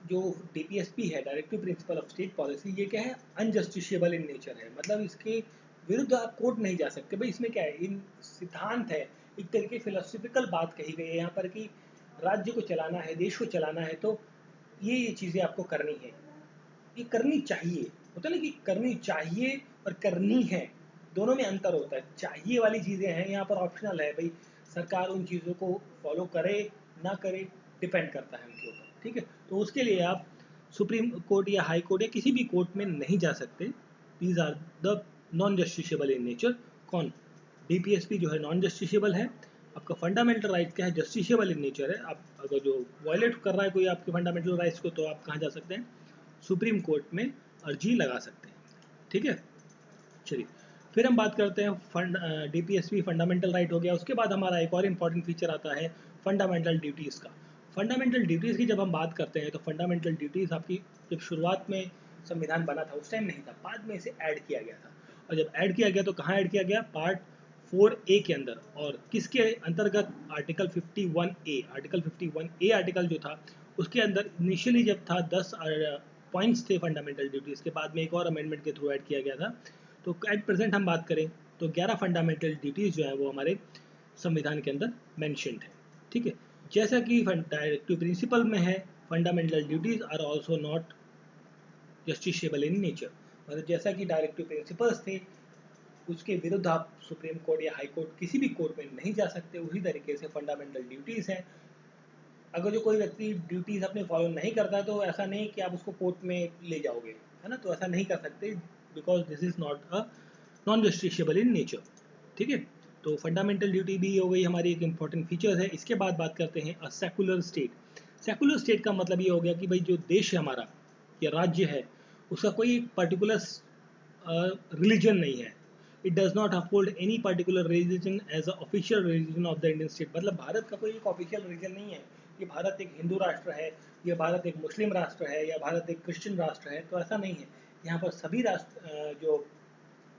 जो डीपीएसपी है, directive principle of state policy, ये क्या है, अनजस्टिशिएबल इन नेचर है, मतलब इसके विरुद्ध आप कोर्ट नहीं जा सकते। भाई इसमें क्या है, इन सिद्धांत है, एक तरीके फिलोसफिकल बात कही गई है यहाँ पर कि राज्य को चलाना है, देश को चलाना है, तो ये चीज़ें आपको करनी है, ये करनी चाहिए, होता है ना कि करनी चाहिए और करनी है, दोनों में अंतर होता है। चाहिए वाली चीज़ें हैं यहाँ पर ऑप्शनल है, भाई सरकार उन चीज़ों को फॉलो करे ना करे, डिपेंड करता है उनके ऊपर। ठीक है, तो उसके लिए आप सुप्रीम कोर्ट या हाई कोर्ट या किसी भी कोर्ट में नहीं जा सकते, these are the non justiciable in nature. कौन? DPSP जो है नॉन जस्टिसेबल है। आपका फंडामेंटल राइट क्या है? जस्टिसेबल इन नेचर है। आप अगर जो वायलेट कर रहा है कोई आपके फंडामेंटल राइट्स को, तो आप कहाँ जा सकते हैं? सुप्रीम कोर्ट में अर्जी लगा सकते हैं। ठीक है, चलिए फिर हम बात करते हैं DPSP फंडामेंटल राइट हो गया। उसके बाद हमारा एक और इम्पॉर्टेंट फीचर आता है फंडामेंटल ड्यूटीज़ का। फंडामेंटल ड्यूटीज़ की जब हम बात करते हैं तो फंडामेंटल ड्यूटीज़ आपकी जब शुरुआत में संविधान बना था उस टाइम नहीं था, बाद में इसे ऐड किया गया था। और जब ऐड किया गया तो कहाँ ऐड किया गया? पार्ट 4A के अंदर। और किसके अंतर्गत? Article 51A। Article 51A article जो था उसके अंदर इनिशियली जब था 10 पॉइंट्स थे फंडामेंटल ड्यूटीज़ के, बाद में एक और अमेंडमेंट के थ्रू ऐड किया गया था। तो एट प्रेजेंट हम बात करें तो 11 फंडामेंटल ड्यूटीज़ जो है वो हमारे संविधान के अंदर मेंशन्ड है। ठीक है, जैसा कि डायरेक्टिव प्रिंसिपल में है, fundamental duties are also not justiciable in nature. मतलब जैसा कि डायरेक्टिव प्रिंसिपल्स थे उसके विरुद्ध आप सुप्रीम कोर्ट या हाई कोर्ट किसी भी कोर्ट में नहीं जा सकते, उसी तरीके से फंडामेंटल ड्यूटीज़ हैं। अगर जो कोई व्यक्ति ड्यूटीज़ अपने फॉलो नहीं करता तो ऐसा नहीं कि आप उसको कोर्ट में ले जाओगे, है ना, तो ऐसा नहीं कर सकते, because this is not a non justiciable in nature. ठीक है, तो फंडामेंटल ड्यूटी भी हो गई हमारी एक इम्पॉर्टेंट फीचर है। इसके बाद बात करते हैं अ सेकुलर स्टेट। सेकुलर स्टेट का मतलब ये हो गया कि भाई जो देश है हमारा या राज्य है उसका कोई पर्टिकुलर रिलीजन नहीं है। It does not uphold any particular religion as a official religion of the Indian state. मतलब भारत का कोई एक ऑफिशियल रिलीजन नहीं है कि भारत एक हिंदू राष्ट्र है या भारत एक मुस्लिम राष्ट्र है या भारत एक क्रिश्चियन राष्ट्र है, तो ऐसा नहीं है। यहाँ पर सभी राष्ट्र जो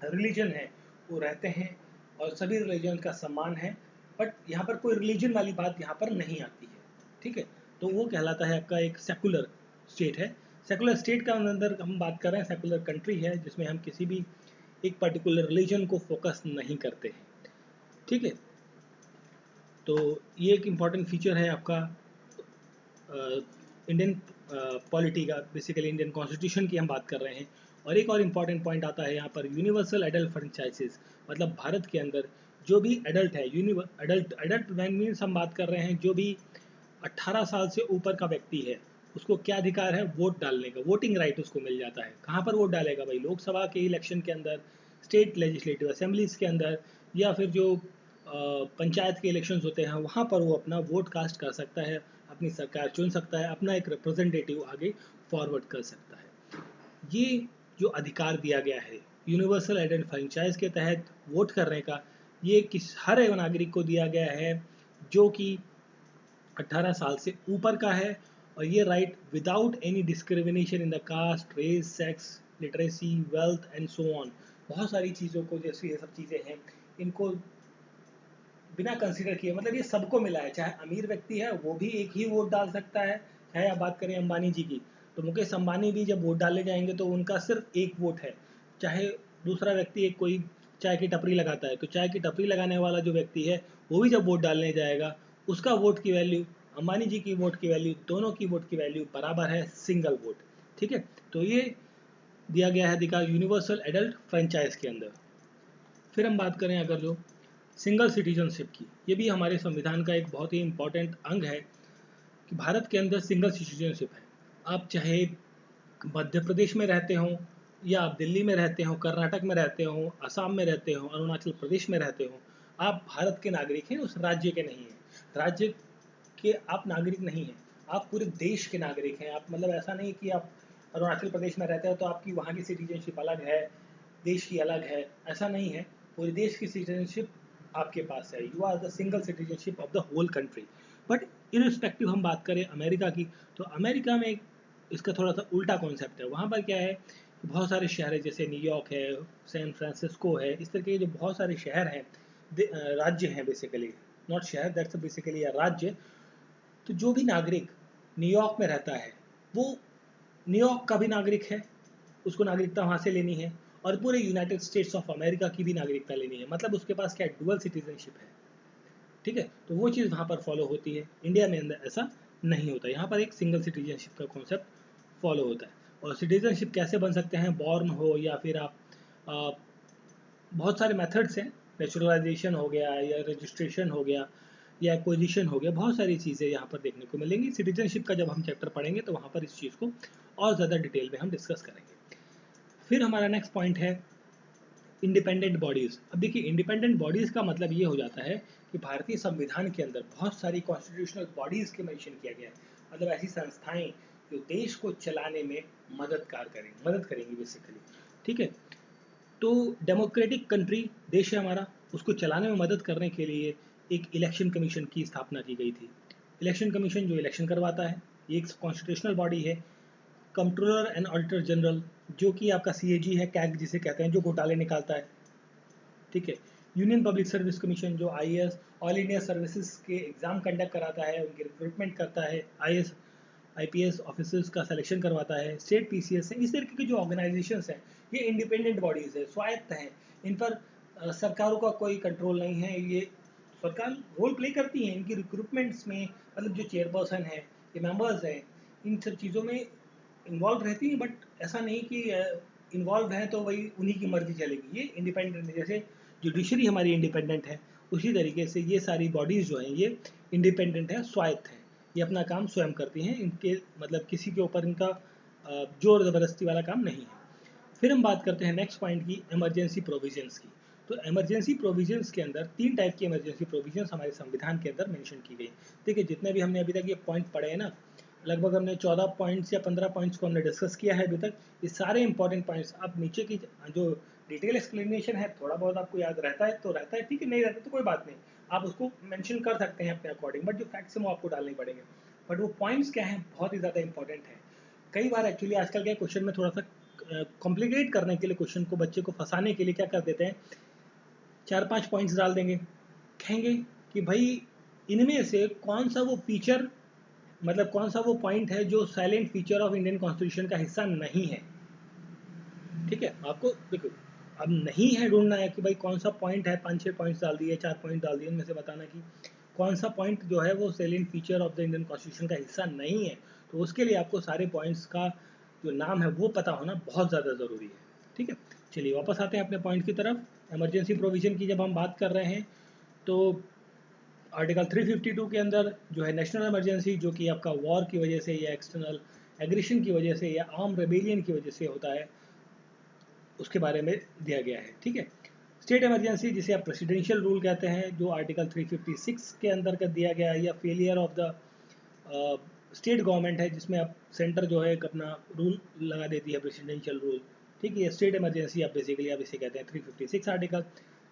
रिलीजन है वो रहते हैं और सभी रिलीजन का सम्मान है, बट यहाँ पर कोई रिलीजन वाली बात यहाँ पर नहीं आती है। ठीक है, तो वो कहलाता है आपका एक सेकुलर स्टेट है। सेकुलर स्टेट का अंदर हम बात कर रहे हैं, सेकुलर कंट्री है जिसमें हम किसी भी एक पर्टिकुलर रिलीजन को फोकस नहीं करते हैं। ठीक है, तो ये एक इम्पॉर्टेंट फीचर है आपका इंडियन पॉलिटी का। बेसिकली इंडियन कॉन्स्टिट्यूशन की हम बात कर रहे हैं। और एक और इम्पॉर्टेंट पॉइंट आता है यहाँ पर यूनिवर्सल एडल्ट फ्रेंचाइजेस। मतलब भारत के अंदर जो भी एडल्ट है, एडल्ट एडल्ट मीन्स हम बात कर रहे हैं जो भी 18 साल से ऊपर का व्यक्ति है उसको क्या अधिकार है? वोट डालने का, वोटिंग राइट उसको मिल जाता है। कहाँ पर वोट डालेगा भाई? लोकसभा के इलेक्शन के अंदर, स्टेट लेजिस्लेटिव असेंबलीज के अंदर, या फिर जो पंचायत के इलेक्शंस होते हैं वहाँ पर वो अपना वोट कास्ट कर सकता है, अपनी सरकार चुन सकता है, अपना एक रिप्रेजेंटेटिव आगे फॉरवर्ड कर सकता है। ये जो अधिकार दिया गया है यूनिवर्सल एडल्ट फ्रेंचाइज के तहत वोट करने का, ये किस हर एक नागरिक को दिया गया है जो कि 18 साल से ऊपर का है। और ये right without any discrimination in the caste, race, sex, literacy, wealth and so on. बहुत सारी चीज़ों को, जैसी ये सब चीज़ें हैं, इनको बिना कंसीडर किए, मतलब ये सबको मिला है। चाहे अमीर व्यक्ति है वो भी एक ही वोट डाल सकता है। चाहे आप बात करें अंबानी जी की, तो मुकेश अंबानी भी जब वोट डालने जाएंगे तो उनका सिर्फ एक वोट है। चाहे दूसरा व्यक्ति एक कोई चाय की टपरी लगाता है, तो चाय की टपरी लगाने वाला जो व्यक्ति है वो भी जब वोट डालने जाएगा उसका वोट की वैल्यू, अंबानी जी की वोट की वैल्यू, दोनों की वोट की वैल्यू बराबर है, सिंगल वोट। ठीक है, तो ये दिया गया है अधिकार यूनिवर्सल एडल्ट फ्रेंचाइज के अंदर। फिर हम बात करें अगर जो सिंगल सिटीजनशिप की, ये भी हमारे संविधान का एक बहुत ही इम्पॉर्टेंट अंग है कि भारत के अंदर सिंगल सिटीजनशिप है। आप चाहे मध्य प्रदेश में रहते हो या आप दिल्ली में रहते हो, कर्नाटक में रहते हो, असम में रहते हो, अरुणाचल प्रदेश में रहते हो, आप भारत के नागरिक हैं, उस राज्य के नहीं हैं। राज्य के आप नागरिक नहीं हैं, आप पूरे देश के नागरिक हैं। आप मतलब ऐसा नहीं कि आप अरुणाचल प्रदेश में रहते हो तो आपकी वहाँ की सिटीजनशिप अलग है, देश की अलग है, ऐसा नहीं है। पूरे देश की सिटीजनशिप आपके पास है। You are the single citizenship of the whole country. But irrespective हम बात करें अमेरिका की, तो अमेरिका में इसका थोड़ा सा उल्टा कॉन्सेप्ट है। वहाँ पर क्या है कि बहुत सारे शहर है, जैसे न्यूयॉर्क है, सैन फ्रांसिस्को है, इस तरह के जो बहुत सारे शहर हैं, राज्य हैं बेसिकली, नॉट शहर, दैट्स बेसिकली अ राज्य। तो जो भी नागरिक न्यूयॉर्क में रहता है वो न्यूयॉर्क का भी नागरिक है, उसको नागरिकता वहाँ से लेनी है, और पूरे यूनाइटेड स्टेट्स ऑफ अमेरिका की भी नागरिकता लेनी है। मतलब उसके पास क्या डुअल सिटीजनशिप है। ठीक है, तो वो चीज़ वहाँ पर फॉलो होती है। इंडिया में अंदर ऐसा नहीं होता, यहाँ पर एक सिंगल सिटीजनशिप का कॉन्सेप्ट फॉलो होता है। और सिटीजनशिप कैसे बन सकते हैं? बॉर्न हो या फिर आप बहुत सारे मेथड्स हैं, नेचुरलाइजेशन हो गया या रजिस्ट्रेशन हो गया या एक्विजिशन हो गया, बहुत सारी चीज़ें यहाँ पर देखने को मिलेंगी। सिटीजनशिप का जब हम चैप्टर पढ़ेंगे तो वहाँ पर इस चीज़ को और ज़्यादा डिटेल में हम डिस्कस करेंगे। फिर हमारा नेक्स्ट पॉइंट है इंडिपेंडेंट बॉडीज़। अब देखिए इंडिपेंडेंट बॉडीज़ का मतलब ये हो जाता है कि भारतीय संविधान के अंदर बहुत सारी कॉन्स्टिट्यूशनल बॉडीज़ के मेंशन किया गया है, मतलब ऐसी संस्थाएं जो देश को चलाने में मदद करेंगी बेसिकली। ठीक है, तो डेमोक्रेटिक कंट्री देश है हमारा, उसको चलाने में मदद करने के लिए एक इलेक्शन कमीशन की स्थापना की गई थी। इलेक्शन कमीशन जो इलेक्शन करवाता है, ये एक कॉन्स्टिट्यूशनल बॉडी है। कंट्रोलर एंड ऑडिटर जनरल जो कि आपका सीएजी है, कैग जिसे कहते हैं, जो घोटाले निकालता है। ठीक है, यूनियन पब्लिक सर्विस कमीशन जो आईएएस ऑल इंडिया सर्विसेज के एग्जाम कंडक्ट कराता है, उनकी रिक्रूटमेंट करता है, आईएएस आईपीएस ऑफिसर्स का सिलेक्शन करवाता है। स्टेट पीसीएस है, इस तरीके की जो ऑर्गेनाइजेशंस हैं ये इंडिपेंडेंट बॉडीज है, स्वायत्त हैं। इन पर सरकारों का कोई कंट्रोल नहीं है। ये सरकार रोल प्ले करती है इनकी रिक्रूटमेंट्स में, मतलब जो चेयरपर्सन है, ये मेंबर्स हैं, इन सब चीज़ों में इन्वॉल्व रहती है, बट ऐसा नहीं कि इन्वॉल्व है तो वही उन्हीं की मर्जी चलेगी। ये इंडिपेंडेंट है, जैसे जुडिशरी हमारी इंडिपेंडेंट है, उसी तरीके से ये सारी बॉडीज़ जो हैं ये इंडिपेंडेंट है, स्वायत्त है। ये अपना काम स्वयं करती हैं, इनके मतलब किसी के ऊपर इनका जोर ज़बरदस्ती वाला काम नहीं है। फिर हम बात करते हैं नेक्स्ट पॉइंट की, इमरजेंसी प्रोविजंस की। तो इमरजेंसी प्रोविजंस के अंदर 3 टाइप की इमरजेंसी प्रोविजंस हमारे संविधान के अंदर मेंशन की गई। देखिए जितने भी हमने अभी तक ये पॉइंट पढ़े हैं ना, लगभग हमने 14 पॉइंट्स या 15 पॉइंट्स को हमने डिस्कस किया है अभी तक। ये सारे इंपॉर्टेंट पॉइंट्स, अब नीचे की जो डिटेल एक्सप्लेनेशन है थोड़ा बहुत आपको याद रहता है तो रहता है, ठीक है, नहीं रहता तो कोई बात नहीं, आप उसको मेंशन कर सकते हैं अपने अकॉर्डिंग, बट जो फैक्ट्स हैं वो आपको डालने पड़ेंगे। बट वो पॉइंट्स क्या हैं, बहुत ही ज़्यादा इंपॉर्टेंट है। कई बार एक्चुअली आजकल क्या क्वेश्चन में थोड़ा सा कॉम्प्लिकेट करने के लिए, क्वेश्चन को बच्चे को फंसाने के लिए क्या कर देते हैं, 4-5 पॉइंट्स डाल देंगे, कहेंगे कि भाई इनमें से कौन सा वो फीचर, मतलब कौन सा वो पॉइंट है जो silent feature of Indian constitution का हिस्सा नहीं है। ठीक है, आपको देखो अब नहीं है ढूंढना है कि भाई कौन सा पॉइंट है, 5-6 पॉइंट्स डाल दिए, 4 पॉइंट डाल दिए, उनमें से बताना कि कौन सा पॉइंट जो है वो silent feature of the Indian constitution का हिस्सा नहीं है। तो उसके लिए आपको सारे पॉइंट्स का जो नाम है वो पता होना बहुत ज़्यादा ज़रूरी है। ठीक है, चलिए वापस आते हैं अपने पॉइंट की तरफ। इमरजेंसी प्रोविजन की जब हम बात कर रहे हैं तो आर्टिकल 352 के अंदर जो है नेशनल इमरजेंसी, जो कि आपका वॉर की वजह से या एक्सटर्नल एग्रेशन की वजह से या आर्म रेबेलियन की वजह से होता है, उसके बारे में दिया गया है। ठीक है, स्टेट इमरजेंसी जिसे आप प्रेसिडेंशियल रूल कहते हैं, जो आर्टिकल 356 के अंदर का दिया गया है, या failure of the state government है, जिसमें आप सेंटर जो है एक अपना रूल लगा देती है, प्रेसिडेंशियल रूल। ठीक है, ये स्टेट इमरजेंसी आप बेसिकली आप इसे कहते हैं। 356 आर्टिकल।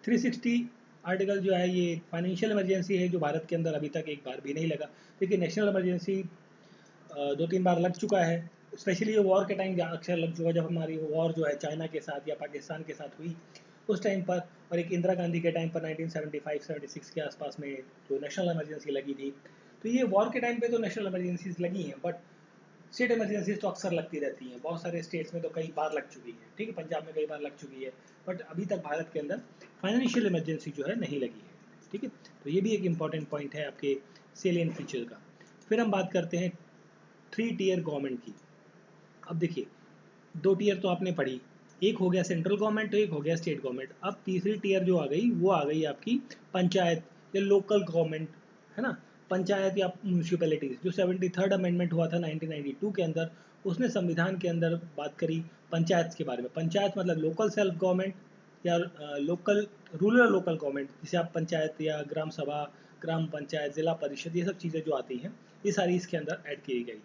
360 आर्टिकल जो है ये फाइनेंशियल इमरजेंसी है, जो भारत के अंदर अभी तक एक बार भी नहीं लगा। देखिए नेशनल इमरजेंसी 2-3 बार लग चुका है, स्पेशली ये वॉर के टाइम अक्सर लग चुका है, जब हमारी वॉर जो है चाइना के साथ या पाकिस्तान के साथ हुई उस टाइम पर, और एक इंदिरा गांधी के टाइम पर 1975-76 के आसपास में जो नेशनल इमरजेंसी लगी थी। तो ये वॉर के टाइम पे तो नेशनल इमरजेंसीज लगी हैं, बट स्टेट इमरजेंसीज तो अक्सर लगती रहती हैं, बहुत सारे स्टेट्स में तो कई बार लग चुकी है। ठीक है, पंजाब में कई बार लग चुकी है, बट अभी तक भारत के अंदर फाइनेंशियल इमरजेंसी जो है नहीं लगी है। ठीक है, तो ये भी एक इंपॉर्टेंट पॉइंट है आपके सेलियन फीचर का। फिर हम बात करते हैं 3 टियर गवर्नमेंट की। अब देखिए 2 टियर तो आपने पढ़ी, एक हो गया सेंट्रल गवर्नमेंट, एक हो गया स्टेट गवर्नमेंट। अब तीसरी टियर जो आ गई वो आ गई आपकी पंचायत या लोकल गवर्नमेंट, है ना, पंचायत या म्यूनसिपैलिटीज़। जो 73rd अमेंडमेंट हुआ था 1992 के अंदर, उसने संविधान के अंदर बात करी पंचायत के बारे में। पंचायत मतलब लोकल सेल्फ गवर्नमेंट या लोकल रूरल लोकल गवर्नमेंट, जिसे आप पंचायत या ग्राम सभा, ग्राम पंचायत, जिला परिषद, ये सब चीज़ें जो आती हैं ये सारी इसके अंदर ऐड की गई।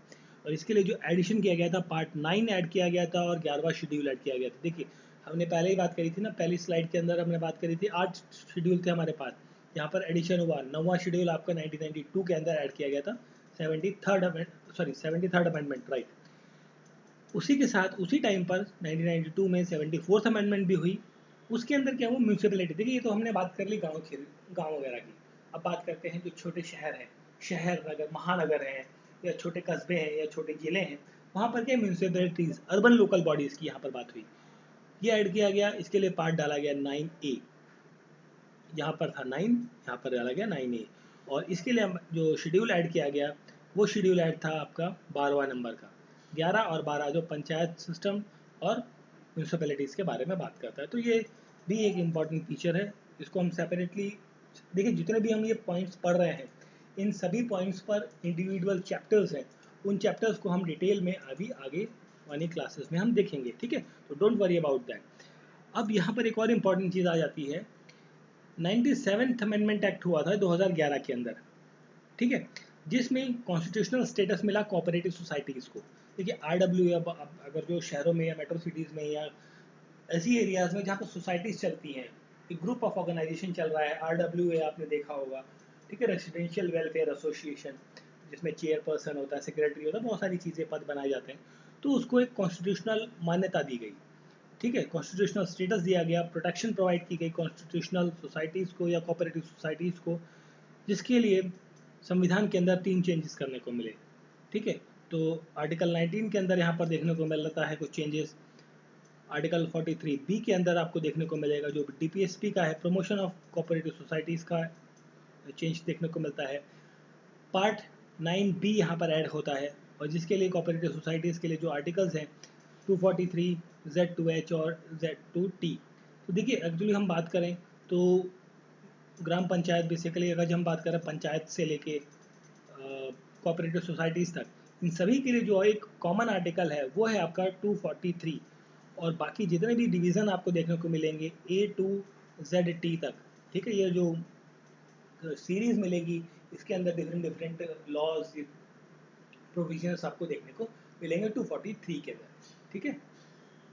और इसके लिए जो एडिशन किया गया था, पार्ट 9 ऐड किया गया था और 11वां शेड्यूल ऐड किया गया था। देखिए हमने पहले ही बात करी थी ना, पहली स्लाइड के अंदर हमने बात करी थी 8 शेड्यूल थे हमारे पास, यहाँ पर एडिशन हुआ 9वां शेड्यूल आपका 1992 के अंदर ऐड किया गया था, 73rd अमेंडमेंट, राइट। उसी के साथ उसी टाइम पर 1992 में 74th अमेंडमेंट भी हुई। उसके अंदर क्या हुआ, म्यूनसिपैलिटी। देखिए ये तो हमने बात कर ली गाँव वगैरह की। अब बात करते हैं जो छोटे शहर हैं, शहर नगर महानगर हैं, या छोटे कस्बे हैं या छोटे जिले हैं, वहाँ पर क्या म्यूनसिपैलिटीज़ अर्बन लोकल बॉडीज़ की यहाँ पर बात हुई, ये ऐड किया गया। इसके लिए पार्ट डाला गया 9A, यहाँ पर था 9, यहाँ पर डाला गया 9A। और इसके लिए जो शेड्यूल ऐड किया गया वो शेड्यूल ऐड था आपका 12वां नंबर का। 11 और 12 जो पंचायत सिस्टम और म्यूनसिपैलिटीज़ के बारे में बात करता है। तो ये भी एक इम्पॉर्टेंट फीचर है, इसको हम सेपरेटली देखिए। जितने भी हम ये पॉइंट्स पढ़ रहे हैं, इन सभी पॉइंट्स पर इंडिविजुअल चैप्टर्स हैं, उन चैप्टर्स को हम डिटेल में अभी आगे वाली क्लासेस में हम देखेंगे, ठीक है, तो डोंट वरी अबाउट दैट। अब यहाँ पर एक और इम्पॉर्टेंट चीज़ आ जाती है, 97th अमेंडमेंट एक्ट हुआ था 2011 के अंदर, ठीक है, जिसमें कॉन्स्टिट्यूशनल स्टेटस मिला कोऑपरेटिव सोसाइटीज़ को। देखिए RWA, अब अगर जो शहरों में या मेट्रो सिटीज़ में या ऐसी एरियाज़ में जहाँ पर सोसाइटीज़ चलती हैं, एक ग्रुप ऑफ ऑर्गेनाइजेशन चल रहा है, RWA आपने देखा होगा, ठीक है, रेसिडेंशियल वेलफेयर एसोसिएशन, जिसमें चेयरपर्सन होता है, सेक्रेटरी होता है, बहुत सारी चीज़ें पद बनाए जाते हैं, तो उसको एक कॉन्स्टिट्यूशनल मान्यता दी गई, ठीक है, कॉन्स्टिट्यूशनल स्टेटस दिया गया, प्रोटेक्शन प्रोवाइड की गई कॉन्स्टिट्यूशनल सोसाइटीज़ को या कोऑपरेटिव सोसाइटीज़ को, जिसके लिए संविधान के अंदर 3 चेंजेस करने को मिले, ठीक है। तो आर्टिकल 19 के अंदर यहाँ पर देखने को मिलता है कुछ चेंजेस, आर्टिकल 43B के अंदर आपको देखने को मिलेगा जो DPSP का है, प्रमोशन ऑफ कोऑपरेटिव सोसाइटीज़ का चेंज देखने को मिलता है। पार्ट 9B यहाँ पर ऐड होता है, और जिसके लिए कोऑपरेटिव सोसाइटीज़ के लिए जो आर्टिकल्स हैं 243 Z2H और Z2T। तो देखिए एक्चुअली हम बात करें तो ग्राम पंचायत, बेसिकली अगर हम बात करें पंचायत से लेके कोऑपरेटिव सोसाइटीज़ तक, इन सभी के लिए जो एक कॉमन आर्टिकल है वो है आपका 243, और बाकी जितने भी डिवीज़न आपको देखने को मिलेंगे A to ZT तक, ठीक है, ये जो सीरीज़ मिलेगी इसके अंदर डिफरेंट डिफरेंट लॉज प्रोविजंस आपको देखने को मिलेंगे 243 के अंदर, ठीक है।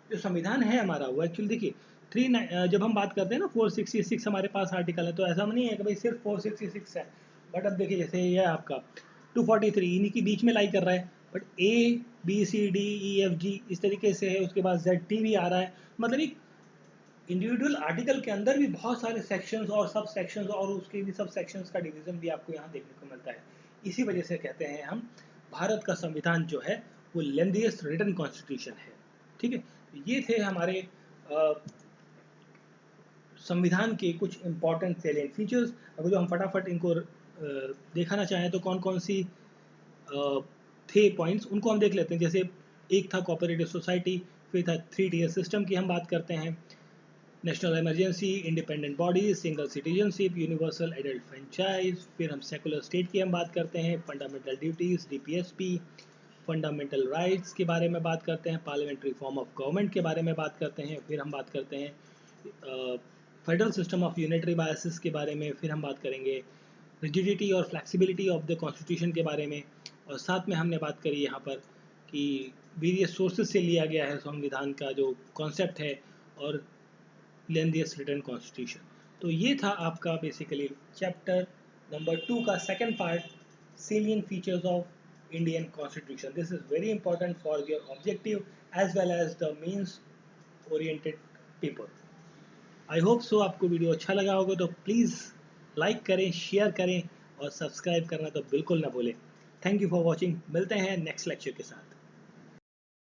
जो संविधान है हमारा वो एक्चुअली देखिए जब हम बात करते हैं ना 466 हमारे पास आर्टिकल है, तो ऐसा नहीं है कि भाई सिर्फ 466 है, बट अब देखिए जैसे ये आपका 243 इन्हीं के बीच में लाई कर रहा है, but A B C D E F G इस तरीके से है, उसके बाद ZT भी आ रहा है, मतलब एक इंडिविजुअल आर्टिकल के अंदर भी बहुत सारे सेक्शंस और सब सेक्शंस और उसके भी सब सेक्शंस का डिवीज़न भी आपको यहाँ देखने को मिलता है। इसी वजह से कहते हैं हम भारत का संविधान जो है वो लेंथीएस्ट रिटन कॉन्स्टिट्यूशन है, ठीक है। ये थे हमारे संविधान के कुछ इंपॉर्टेंट सैलिएंट फीचर्स। अगर जो हम फटाफट इनको दिखाना चाहें तो कौन कौन सी थे पॉइंट्स, उनको हम देख लेते हैं। जैसे एक था कोऑपरेटिव सोसाइटी, फिर था 3 टियर सिस्टम की हम बात करते हैं, national emergency, independent bodies, single citizenship, universal adult franchise, फिर हम सेकुलर स्टेट की हम बात करते हैं, fundamental duties DPSP, fundamental rights के बारे में बात करते हैं, पार्लियामेंट्री फॉर्म ऑफ गवर्नमेंट के बारे में बात करते हैं, फिर हम बात करते हैं federal system of unitary biases के बारे में, फिर हम बात करेंगे रिजिडिटी और फ्लेक्सिबिलिटी ऑफ द कॉन्स्टिट्यूशन के बारे में, और साथ में हमने बात करी यहाँ पर कि वेरियस सोर्सेज से लिया गया है संविधान का जो कॉन्सेप्ट है, और लेंथीएस्ट रिटन कॉन्स्टिट्यूशन। तो ये था आपका बेसिकली चैप्टर नंबर 2 का second part, salient features of Indian Constitution. This is very important for your objective as well as the means oriented people. I hope so आपको video अच्छा लगा होगा, तो प्लीज़ लाइक करें, शेयर करें और subscribe करना तो बिल्कुल ना भूलें। थैंक यू फॉर वॉचिंग, मिलते हैं नेक्स्ट लेक्चर के साथ।